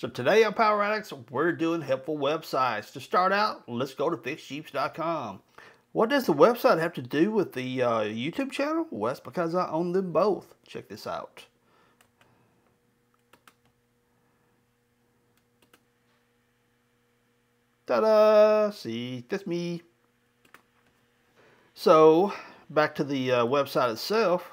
So today on Power Addicts, we're doing helpful websites. To start out, let's go to fixjeeps.com. What does the website have to do with the YouTube channel? Well, that's because I own them both. Check this out. Ta-da! See, that's me. So, back to the website itself.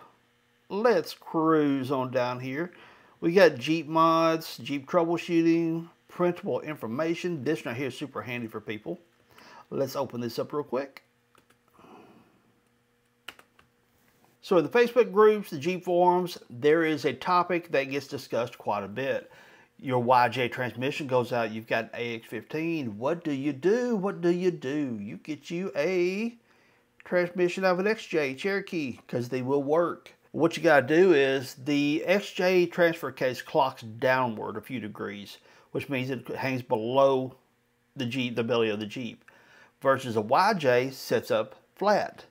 Let's cruise on down here. We got Jeep mods, Jeep troubleshooting, printable information. This right here is super handy for people. Let's open this up real quick. So in the Facebook groups, the Jeep forums, there is a topic that gets discussed quite a bit. Your YJ transmission goes out, you've got AX15. What do you do? What do you do? You get you a transmission of an XJ Cherokee, because they will work. What you got to do is the XJ transfer case clocks downward a few degrees, which means it hangs below the Jeep, the belly of the Jeep, versus a YJ sets up flat.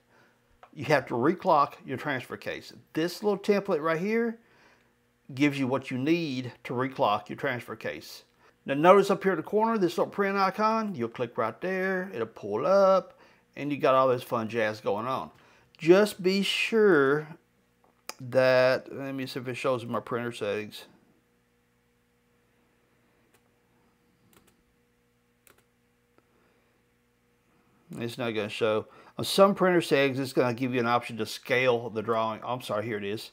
You have to reclock your transfer case. This little template right here gives you what you need to reclock your transfer case. Now notice up here in the corner, this little print icon, you'll click right there, it'll pull up, and you got all this fun jazz going on. Just be sure that, let me see if it shows in my printer settings. It's not going to show. On some printer settings, it's going to give you an option to scale the drawing. Oh, I'm sorry, here it is.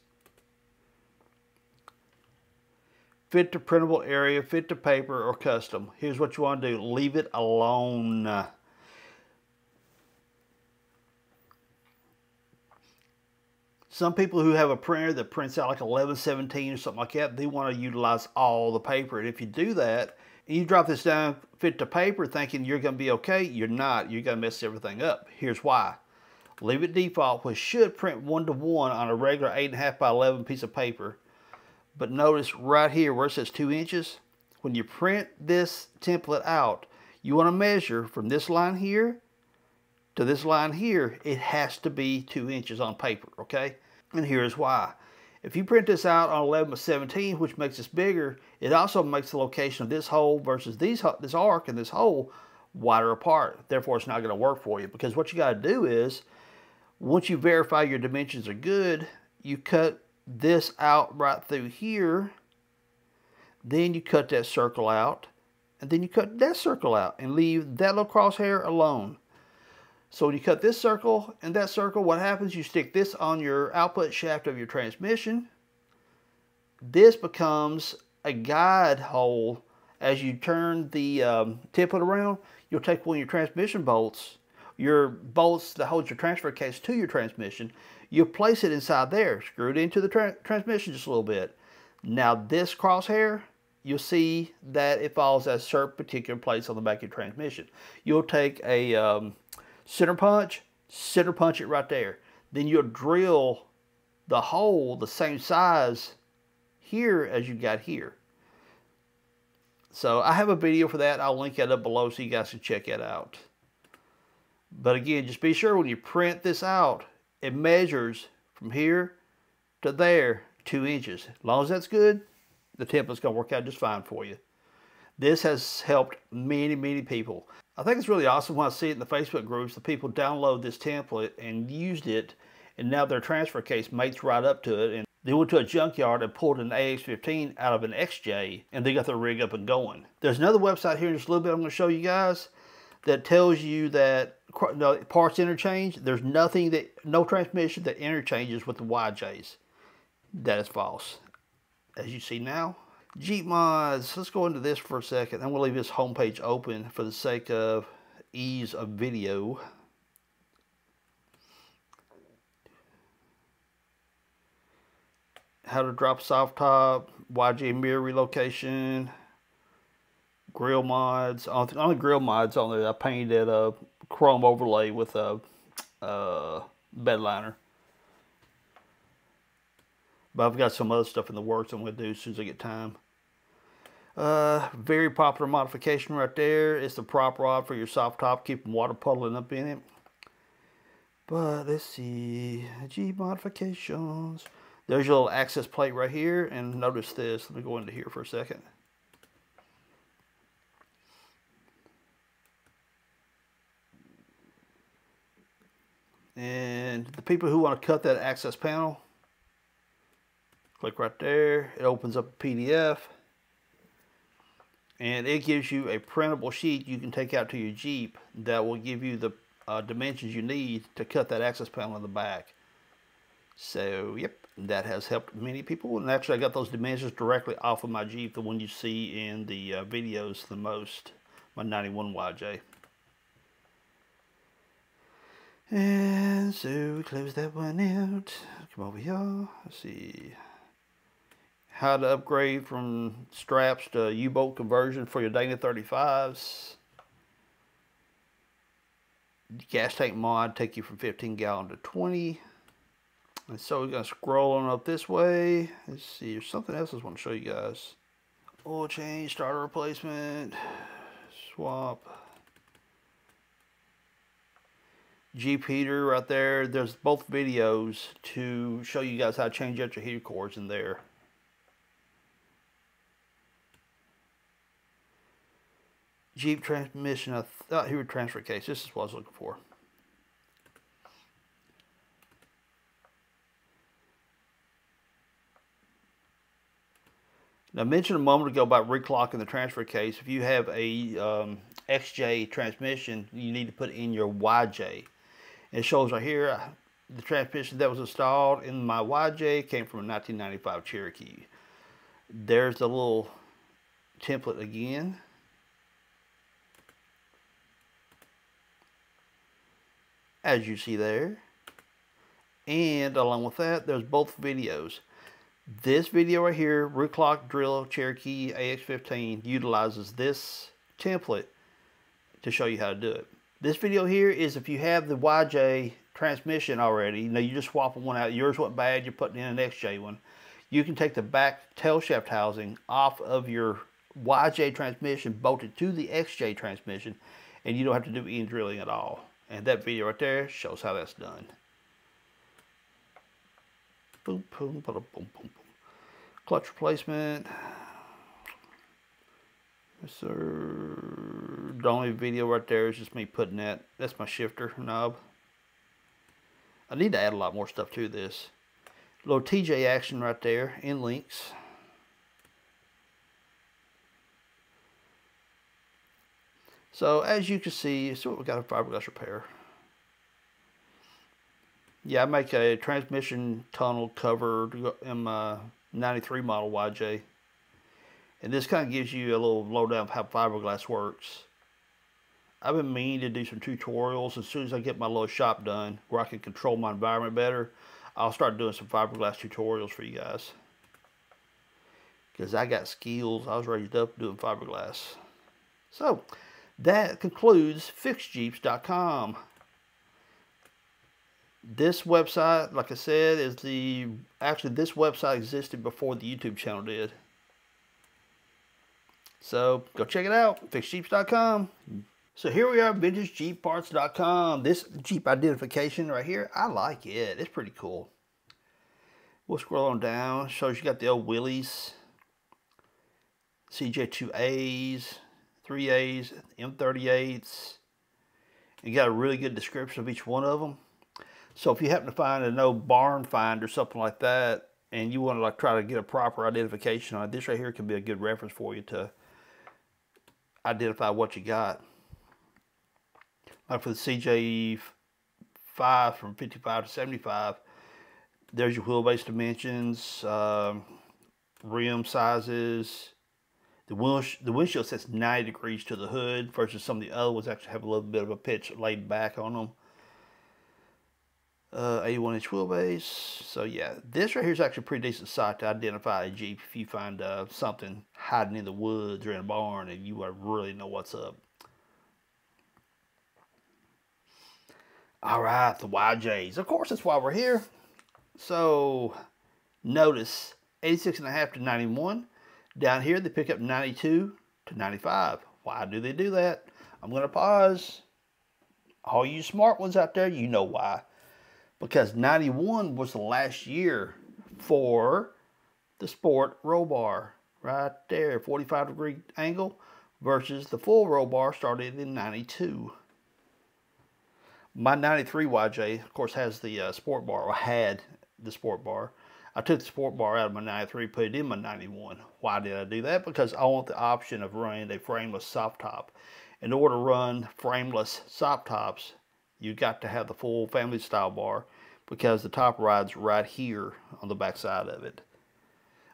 Fit to printable area, fit to paper, or custom. Here's what you want to do. Leave it alone. Some people who have a printer that prints out like 1117 or something like that, they want to utilize all the paper. And if you do that, and you drop this down, fit to paper, thinking you're going to be okay, you're not. You're going to mess everything up. Here's why. Leave it default, which should print 1:1 on a regular 8.5 by 11 piece of paper. But notice right here where it says 2 inches, when you print this template out, you want to measure from this line here to this line here. It has to be 2 inches on paper, okay? And here's why. If you print this out on 11 by 17, which makes this bigger, it also makes the location of this hole versus this arc and this hole wider apart. Therefore, it's not going to work for you, because what you got to do is, once you verify your dimensions are good, you cut this out right through here, then you cut that circle out, and then you cut that circle out and leave that little crosshair alone. So when you cut this circle and that circle, what happens? You stick this on your output shaft of your transmission. This becomes a guide hole. As you turn the template around, you'll take one of your transmission bolts, your bolts that hold your transfer case to your transmission, you'll place it inside there, screw it into the transmission just a little bit. Now this crosshair, you'll see that it falls at a certain particular place on the back of your transmission. You'll take a center punch it right there. Then you'll drill the hole the same size here as you got here. So I have a video for that. I'll link that up below so you guys can check it out. But again, just be sure when you print this out, it measures from here to there 2 inches. As long as that's good, the template's going to work out just fine for you. This has helped many, many people. I think it's really awesome when I see it in the Facebook groups. The people download this template and used it, and now their transfer case mates right up to it. And they went to a junkyard and pulled an AX15 out of an XJ, and they got their rig up and going. There's another website here in just a little bit I'm going to show you guys that tells you that parts interchange. There's nothing no transmission that interchanges with the YJs. That is false. As you see now, Jeep mods. Let's go into this for a second. I'm going to leave this homepage open for the sake of ease of video. How to drop soft top, YJ mirror relocation, grill mods. Only grill mods on there. I painted a chrome overlay with a bed liner. But I've got some other stuff in the works I'm going to do as soon as I get time. Very popular modification right there. It's the prop rod for your soft top, keeping water puddling up in it. But let's see, G modifications. There's your little access plate right here, and notice this. Let me go into here for a second. the people who want to cut that access panel, click right there. It opens up a PDF. And it gives you a printable sheet you can take out to your Jeep that will give you the dimensions you need to cut that access panel in the back. So, yep, that has helped many people. And actually, I got those dimensions directly off of my Jeep, the one you see in the videos the most, my 91 YJ. And so we close that one out. Come over here. Let's see. How to upgrade from straps to U-bolt conversion for your Dana 35s. Gas tank mod take you from 15 gallon to 20. And so we're going to scroll on up this way. Let's see, there's something else I want to show you guys. Oil change, starter replacement, swap. Jeep heater right there. There's both videos to show you guys how to change out your heater cords in there. Jeep transmission, I thought here transfer case. This is what I was looking for. Now, I mentioned a moment ago about reclocking the transfer case. If you have a XJ transmission, you need to put in your YJ. It shows right here, the transmission that was installed in my YJ came from a 1995 Cherokee. There's the little template again. As you see there. And along with that, there's both videos. This video right here, Reclock Drill Cherokee AX15, utilizes this template to show you how to do it. This video here is if you have the YJ transmission already, you know, you just swapping one out, yours went bad, you're putting in an XJ one. You can take the back tail shaft housing off of your YJ transmission, bolt it to the XJ transmission, and you don't have to do any drilling at all. And that video right there shows how that's done. Boom, boom, boom, boom, boom, boom. Clutch replacement. Yes, sir. The only video right there is just me putting that. That's my shifter knob. I need to add a lot more stuff to this. A little TJ action right there in links. So as you can see what we got a fiberglass repair. Yeah, I make a transmission tunnel cover in my 93 model YJ. And this kind of gives you a little lowdown of how fiberglass works. I've been meaning to do some tutorials. As soon as I get my little shop done where I can control my environment better, I'll start doing some fiberglass tutorials for you guys. Because I got skills. I was raised up doing fiberglass. So, that concludes fixjeeps.com. This website, like I said, is actually this website existed before the YouTube channel did. So go check it out, fixjeeps.com. So here we are, vintagejeepparts.com. This Jeep identification right here, I like it. It's pretty cool. We'll scroll on down. Shows you got the old wheelies, CJ2As, 3As, M38s. You got a really good description of each one of them. So if you happen to find an old barn find or something like that, and you want to try to get a proper identification on it, this right here can be a good reference for you to identify what you got. Like for the CJ5 from 55 to 75, there's your wheelbase dimensions, rim sizes. The windshield sets 90 degrees to the hood versus some of the other ones actually have a little bit of a pitch laid back on them. 81-inch wheelbase. So yeah, this right here is actually a pretty decent site to identify a Jeep if you find something hiding in the woods or in a barn and you want to really know what's up. All right, the YJs. Of course, that's why we're here. So notice 86.5 to 91. Down here, they pick up 92 to 95. Why do they do that? I'm going to pause. All you smart ones out there, you know why. Because 91 was the last year for the sport roll bar. Right there, 45-degree angle versus the full roll bar started in 92. My 93 YJ, of course, has the sport bar, or had the sport bar. I took the sport bar out of my 93, put it in my 91. Why did I do that? Because I want the option of running a frameless soft top. In order to run frameless soft tops, you got to have the full family style bar, because the top rides right here on the back side of it.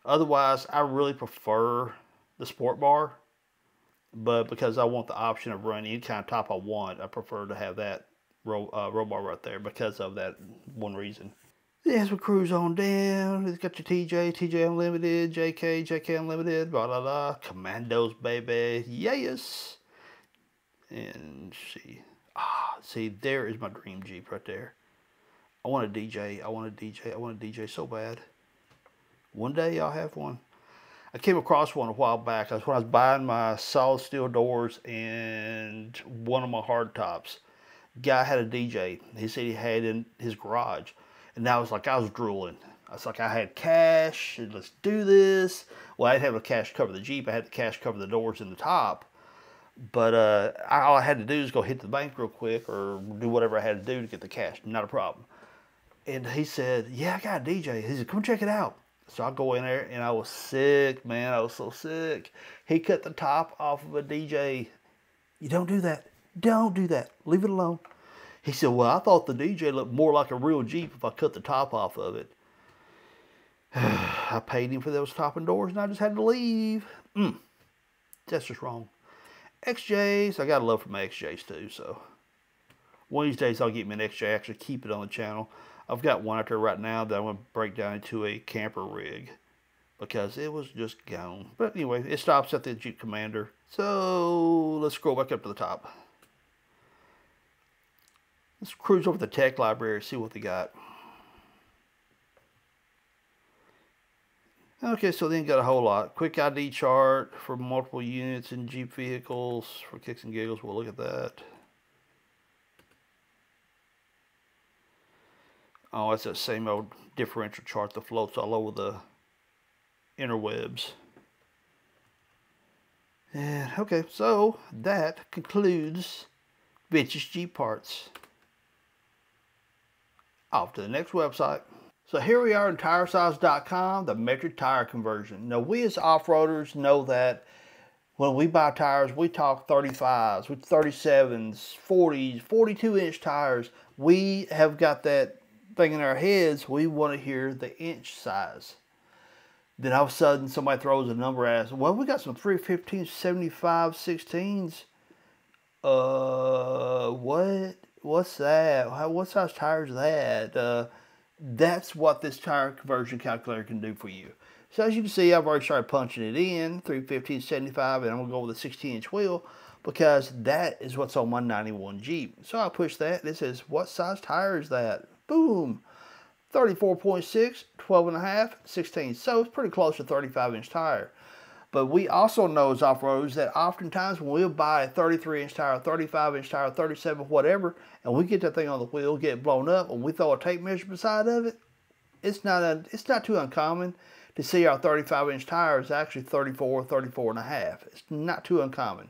Otherwise, I really prefer the sport bar, but because I want the option of running any kind of top I want, I prefer to have that roll bar right there because of that one reason. As we cruise on down, it's got your TJ Unlimited, JK Unlimited, blah blah blah, Commandos baby, yes. And see, there is my dream Jeep right there. I want a DJ, I want a DJ so bad. One day I'll have one. I came across one a while back. When I was buying my solid steel doors and one of my hard tops. Guy had a DJ. He said he had in his garage. And I was drooling. I was like, I had cash, and let's do this. Well, I didn't have the cash to cover the Jeep. I had the cash to cover the doors and the top. But all I had to do is go hit the bank real quick or do whatever I had to do to get the cash. Not a problem. And he said, yeah, I got a DJ. He said, come check it out. So I go in there, and I was sick, man. I was so sick. He cut the top off of a DJ. You don't do that. Don't do that. Leave it alone. He said, well, I thought the DJ looked more like a real Jeep if I cut the top off of it. I paid him for those top and doors, and I just had to leave. That's just wrong. XJs, I got a love for my XJs too, so one of these days I'll get me an XJ, actually keep it on the channel. I've got one out there right now that I'm going to break down into a camper rig because it was just gone. But anyway, it stops at the Jeep Commander. So let's scroll back up to the top. Let's cruise over the tech library, see what they got. Okay, so they ain't got a whole lot. Quick ID chart for multiple units in Jeep vehicles for kicks and giggles. We'll look at that. Oh, it's that same old differential chart that floats all over the interwebs. And okay, so that concludes Vintage Jeep Parts. Off to the next website. So here we are on TireSize.com, the metric tire conversion. Now we as off-roaders know that when we buy tires, we talk 35s, with 37s, 40s, 42-inch tires. We have got that thing in our heads, we want to hear the inch size. Then all of a sudden somebody throws a number at us. Well, we got some 315, 75, 16s. What's that? What size tire is that? That's what this tire conversion calculator can do for you. So as you can see, I've already started punching it in, 315, 75, and I'm going to go with a 16-inch wheel because that is what's on my 91 Jeep. So I push that, and it says, what size tire is that? Boom! 34.6, 12.5, 16. So it's pretty close to 35-inch tire. But we also know as off-roaders that oftentimes when we'll buy a 33-inch tire, 35-inch tire, 37, whatever, and we get that thing on the wheel, get it blown up, and we throw a tape measure beside of it, it's not too uncommon to see our 35-inch tire is actually 34, 34.5. It's not too uncommon.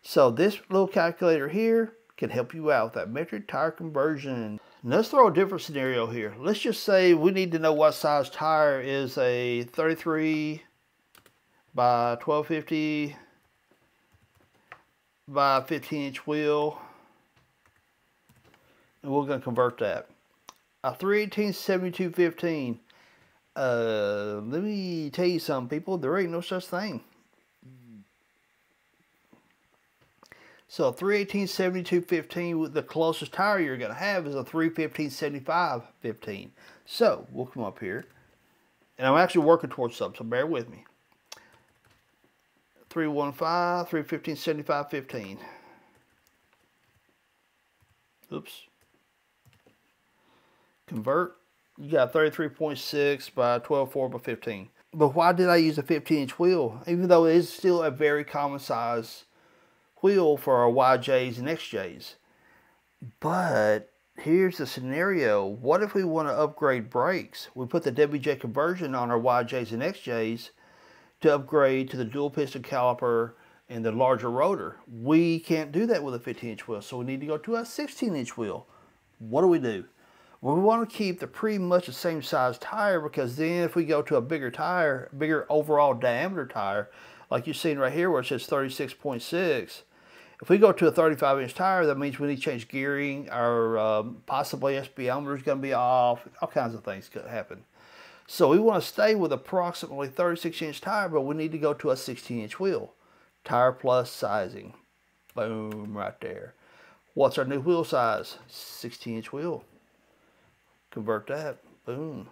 So this little calculator here can help you out with that metric tire conversion. Now let's throw a different scenario here. Let's just say we need to know what size tire is a 33 by 1250 by 15-inch wheel. And we're going to convert that. A 318 7215. Let me tell you something, people. There ain't no such thing. So 318 7215, the closest tire you're going to have is a 315 7515. So we'll come up here, and I'm actually working towards something, so bear with me. 315 315 7515. Oops. Convert. You got 33.6 by 12.4 by 15. But why did I use a 15-inch wheel? Even though it is still a very common size wheel for our YJs and XJs. But here's the scenario. What if we want to upgrade brakes? We put the WJ conversion on our YJs and XJs to upgrade to the dual piston caliper and the larger rotor. We can't do that with a 15-inch wheel, so we need to go to a 16-inch wheel. What do? Well, we want to keep the pretty much the same size tire, because then if we go to a bigger tire, bigger overall diameter tire, like you're seeing right here where it says 36.6, if we go to a 35-inch tire, that means we need to change gearing, our possibly SPometer is going to be off, all kinds of things could happen. So we want to stay with approximately 36-inch tire, but we need to go to a 16-inch wheel. Tire plus sizing. Boom, right there. What's our new wheel size? 16-inch wheel. Convert that. Boom.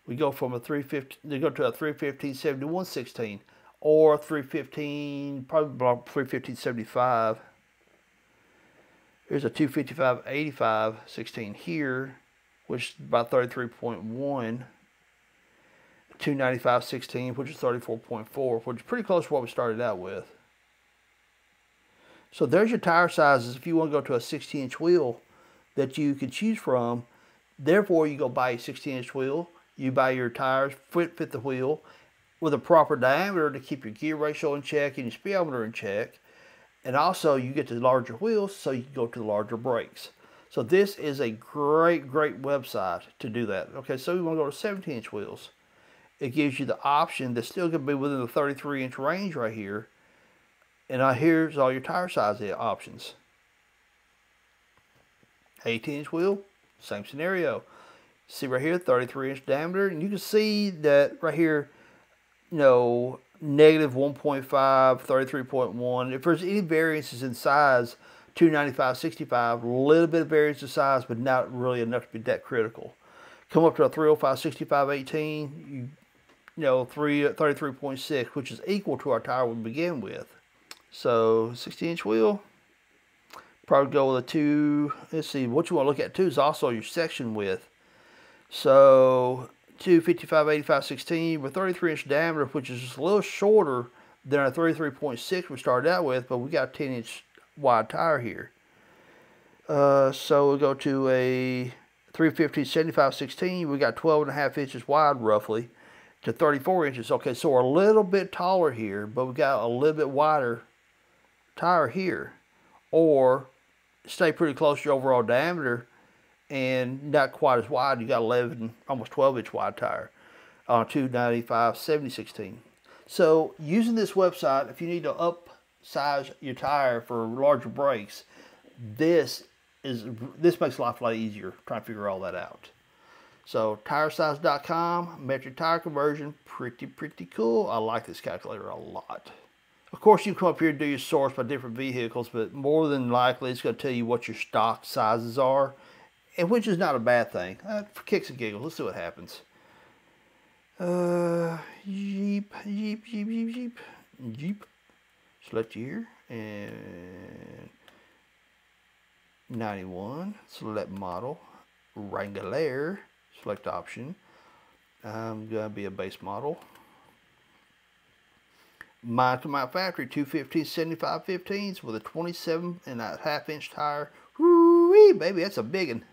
We go from a 315, we go to a 315/71/16, or 315, probably about 315/75. Here's a 255/85/16 here, which is about 33.1. 295/16, which is 34.4, which is pretty close to what we started out with. So there's your tire sizes if you want to go to a 16-inch wheel that you can choose from. Therefore, you go buy a 16-inch wheel, you buy your tires, fit the wheel with a proper diameter to keep your gear ratio in check and your speedometer in check. And also, you get the larger wheels, so you can go to the larger brakes. So this is a great website to do that. Okay, so we want to go to 17-inch wheels. It gives you the option that's still going to be within the 33-inch range right here. And here's all your tire size options. 18-inch wheel, same scenario. See right here, 33-inch diameter, and you can see that right here, you know, negative 1.5, 33.1. If there's any variances in size, 295/65, a little bit of variance in size, but not really enough to be that critical. Come up to a 305/65/18, you know, 33.6, which is equal to our tire we begin with. So 16-inch wheel. Probably go with a 2. Let's see, what you want to look at too is also your section width. So 255/85/16 with 33-inch diameter, which is just a little shorter than our 33.6 we started out with, but we got a 10-inch wide tire here. So we'll go to a 350/75/16. We got 12.5 inches wide roughly to 34 inches. Okay, so we're a little bit taller here, but we got a little bit wider tire here. Or stay pretty close to your overall diameter and not quite as wide. You got 11, almost 12-inch wide tire on 295/70/16. So using this website, if you need to upsize your tire for larger brakes, this makes life a lot easier trying to figure all that out. So tiresize.com, metric tire conversion, pretty cool. I like this calculator a lot. Of course, you can come up here and do your source by different vehicles, but more than likely, it's going to tell you what your stock sizes are, and which is not a bad thing. For kicks and giggles, let's see what happens. Jeep. Select year, and 91. Select model. Wrangler. Select option. I'm going to be a base model. Mine to my factory, 215/75/15s with a 27.5-inch tire. Woo-wee, baby, that's a big one.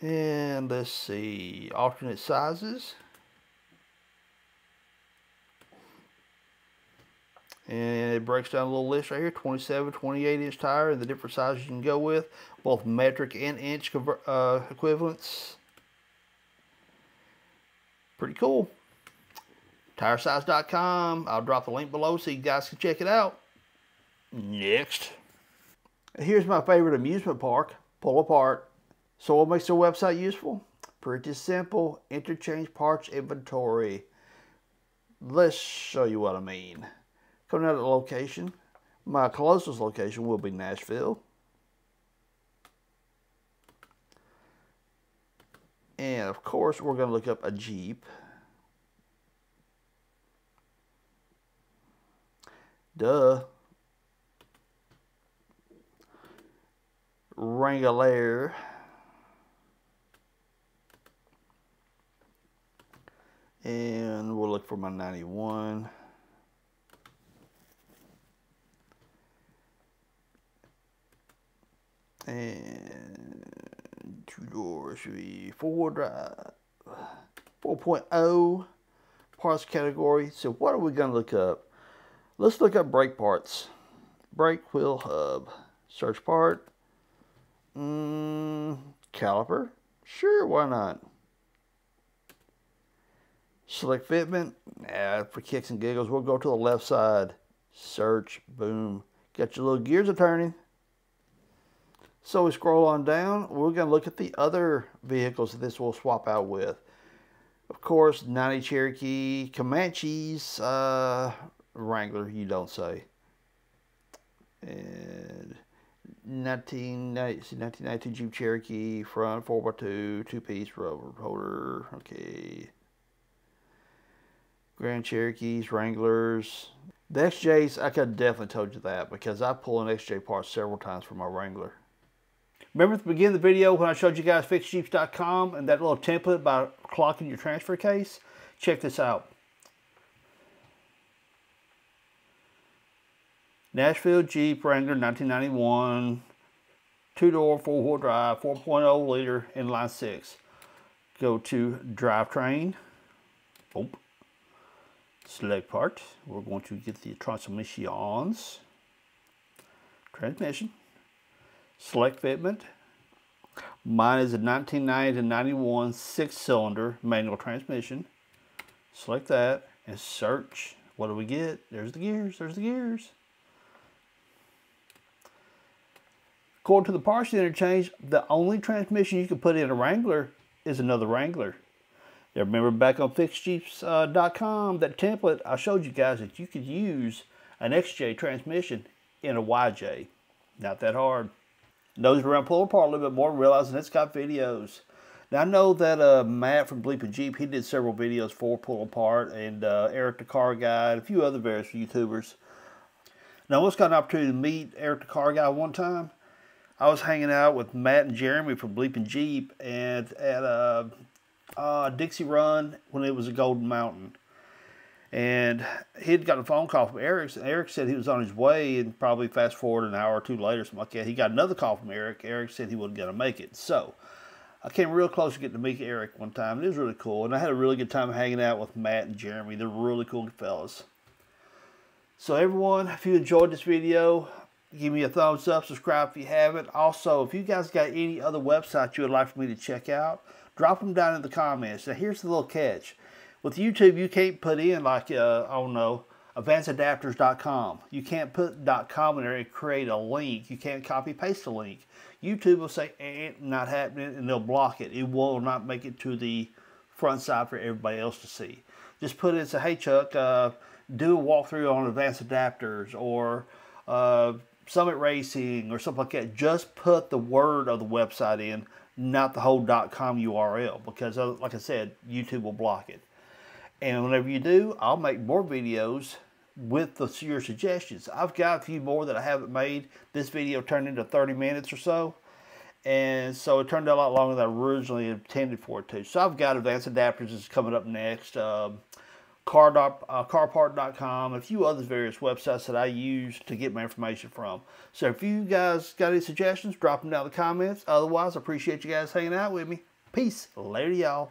And let's see, alternate sizes. And it breaks down a little list right here, 27, 28-inch tire, and the different sizes you can go with, both metric and inch equivalents. Pretty cool. Tiresize.com. I'll drop the link below so you guys can check it out. Next. Here's my favorite amusement park, Pull Apart. So what makes their website useful? Pretty simple. Interchange parts inventory. Let's show you what I mean. Coming out of the location. My closest location will be Nashville. And of course, we're going to look up a Jeep. Duh. Wrangler. And we'll look for my 91. And 2 doors, 4 drive. 4.0 parts category. So what are we going to look up? Let's look up brake parts. Brake wheel hub. Search part. Caliper. Sure, why not? Select fitment. For kicks and giggles, we'll go to the left side. Search. Boom. Got your little gears a turning. So we scroll on down. We're going to look at the other vehicles that this will swap out with. Of course, 90 Cherokee, Comanches, Wrangler, you don't say. And 1992 Jeep Cherokee, front 4x2, two-piece rubber holder. Okay. Grand Cherokees, Wranglers. The XJs, I could have definitely told you that because I pulled an XJ part several times for my Wrangler. Remember at the beginning of the video when I showed you guys fixjeeps.com and that little template about clocking your transfer case? Check this out. Nashville Jeep Wrangler 1991, two-door, four-wheel drive, 4.0 liter, inline 6. Go to drivetrain. Boom. Select part. We're going to get the transmissions. Transmission. Select fitment. Mine is a 1990 to 91 6-cylinder manual transmission. Select that and search. What do we get? There's the gears. There's the gears. According to the parts interchange, the only transmission you can put in a Wrangler is another Wrangler. Now remember back on fixjeeps.com, that template, I showed you guys that you could use an XJ transmission in a YJ. Not that hard. Nose around, pull apart a little bit more, realizing it's got videos. Now I know that Matt from Bleepin' Jeep, he did several videos for Pull Apart, and Eric the Car Guy, and a few other various YouTubers. Now I almost got an opportunity to meet Eric the Car Guy one time. I was hanging out with Matt and Jeremy from Bleepin' Jeep and at Dixie Run when it was a Golden Mountain. And he'd got a phone call from Eric, and Eric said he was on his way, and probably fast forward an hour or two later, something like that, he got another call from Eric. Eric said he wasn't going to make it. So I came real close to getting to meet Eric one time, and it was really cool. And I had a really good time hanging out with Matt and Jeremy. They're really cool fellas. So everyone, if you enjoyed this video, give me a thumbs up, subscribe if you haven't. Also, if you guys got any other websites you would like for me to check out, drop them down in the comments. Now here's the little catch. With YouTube, you can't put in like, I don't know, advancedadapters.com. You can't put .com in there and create a link. You can't copy paste a link. YouTube will say, not happening, and they'll block it. It will not make it to the front side for everybody else to see. Just put it and say, hey Chuck, do a walkthrough on advanced adapters or Summit Racing or something like that. Just put the word of the website in, not the whole .com URL, because like I said, YouTube will block it. And whenever you do, I'll make more videos with your suggestions. I've got a few more that I haven't made. This video turned into 30 minutes or so. And so it turned out a lot longer than I originally intended for it to. So I've got advanced adapters is coming up next. Carpart.com, a few other various websites that I use to get my information from. So if you guys got any suggestions, drop them down in the comments. Otherwise, I appreciate you guys hanging out with me. Peace. Later, y'all.